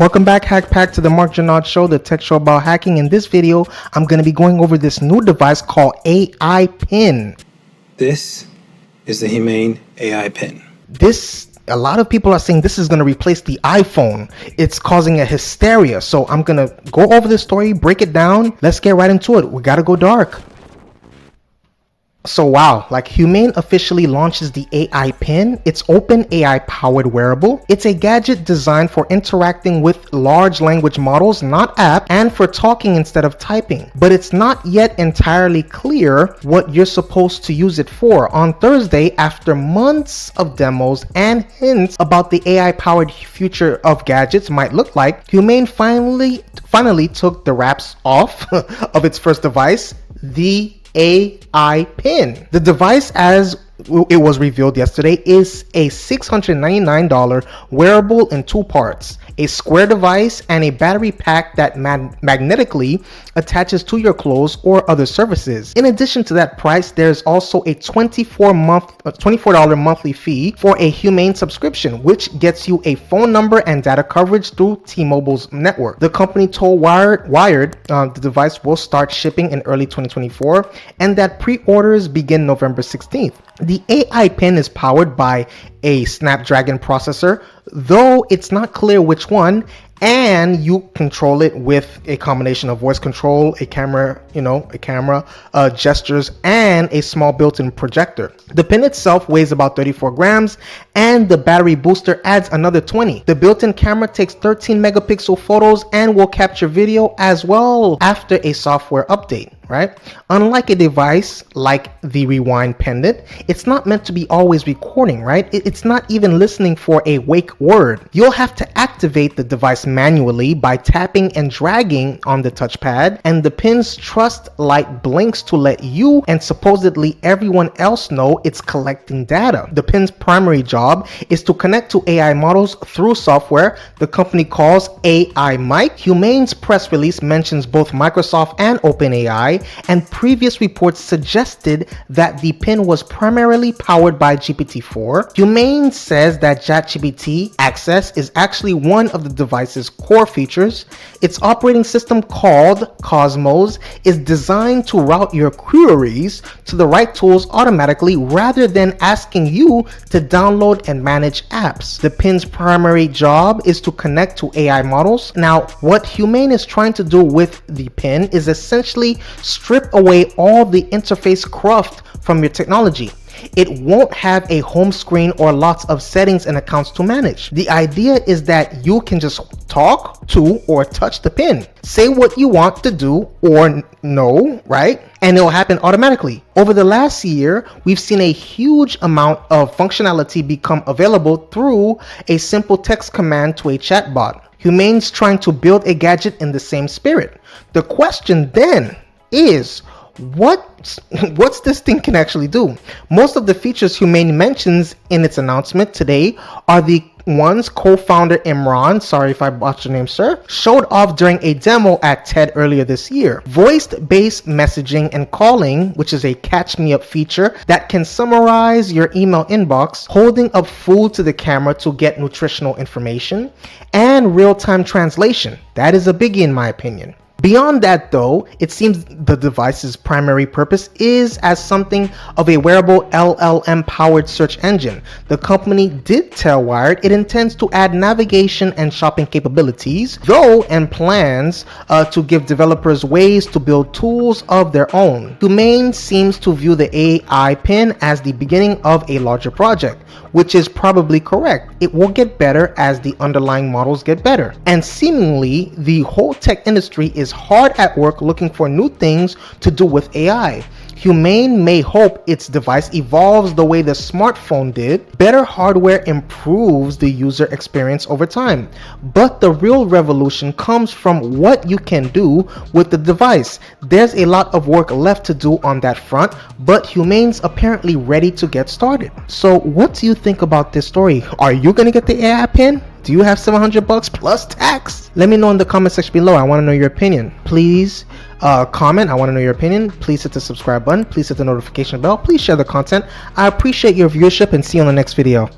Welcome back, Hack Pack, to the Marc Show, the tech show about hacking. In this video, I'm going to be going over this new device called AI Pin. This is the Humane AI Pin. A lot of people are saying this is going to replace the iPhone. It's causing a hysteria. So I'm going to go over the story, break it down. Let's get right into it. We got to go dark. So wow, Humane officially launches the AI Pin. It's OpenAI powered wearable. It's a gadget designed for interacting with large language models, not apps, and for talking instead of typing. But it's not yet entirely clear what you're supposed to use it for. On Thursday, after months of demos and hints about the AI powered future of gadgets might look like, Humane finally took the wraps off of its first device, the AI Pin. The device, as it was revealed yesterday, is a $699 wearable in two parts: a square device and a battery pack that magnetically attaches to your clothes or other surfaces. In addition to that price, there's also a $24 monthly fee for a Humane subscription, which gets you a phone number and data coverage through T-Mobile's network. The company told Wired the device will start shipping in early 2024 and that pre-orders begin November 16th. The AI Pin is powered by a Snapdragon processor, though it's not clear which one, and you control it with a combination of voice control, a camera, gestures, and a small built-in projector. The pin itself weighs about 34 grams, and the battery booster adds another 20. The built-in camera takes 13 megapixel photos and will capture video as well after a software update. Right? Unlike a device like the Rewind pendant, it's not meant to be always recording, right? It's not even listening for a wake word. You'll have to activate the device manually by tapping and dragging on the touchpad, and the pin's trust light blinks to let you and supposedly everyone else know it's collecting data. The pin's primary job is to connect to AI models through software the company calls AI Mic. Humane's press release mentions both Microsoft and OpenAI, and previous reports suggested that the pin was primarily powered by GPT-4. Humane says that ChatGPT access is actually one of the device's core features. Its operating system, called Cosmos, is designed to route your queries to the right tools automatically rather than asking you to download and manage apps. The pin's primary job is to connect to AI models. Now, what Humane is trying to do with the pin is essentially strip away all the interface cruft from your technology. It won't have a home screen or lots of settings and accounts to manage. The idea is that you can just talk to or touch the pin, say what you want to do or no, right? And it'll happen automatically. Over the last year, we've seen a huge amount of functionality become available through a simple text command to a chatbot. Humane's trying to build a gadget in the same spirit. The question then is, what's this thing can actually do? Most of the features Humane mentions in its announcement today are the ones co-founder Imran, sorry if I botched your name, sir, showed off during a demo at TED earlier this year. Voice-based messaging and calling, which is a catch-me-up feature that can summarize your email inbox, holding up food to the camera to get nutritional information, and real-time translation. That is a biggie in my opinion. Beyond that, though, it seems the device's primary purpose is as something of a wearable LLM-powered search engine. The company did tell Wired it intends to add navigation and shopping capabilities, though, and plans to give developers ways to build tools of their own. Humane seems to view the AI Pin as the beginning of a larger project, which is probably correct. It will get better as the underlying models get better. And seemingly, the whole tech industry is hard at work looking for new things to do with AI. Humane may hope its device evolves the way the smartphone did. Better hardware improves the user experience over time. But the real revolution comes from what you can do with the device. There's a lot of work left to do on that front, but Humane's apparently ready to get started. So what do you think about this story? Are you gonna get the AI Pin? Do you have $700 plus tax? Let me know in the comment section below. I want to know your opinion. Please comment. I want to know your opinion. Please hit the subscribe button. Please hit the notification bell. Please share the content. I appreciate your viewership and see you on the next video.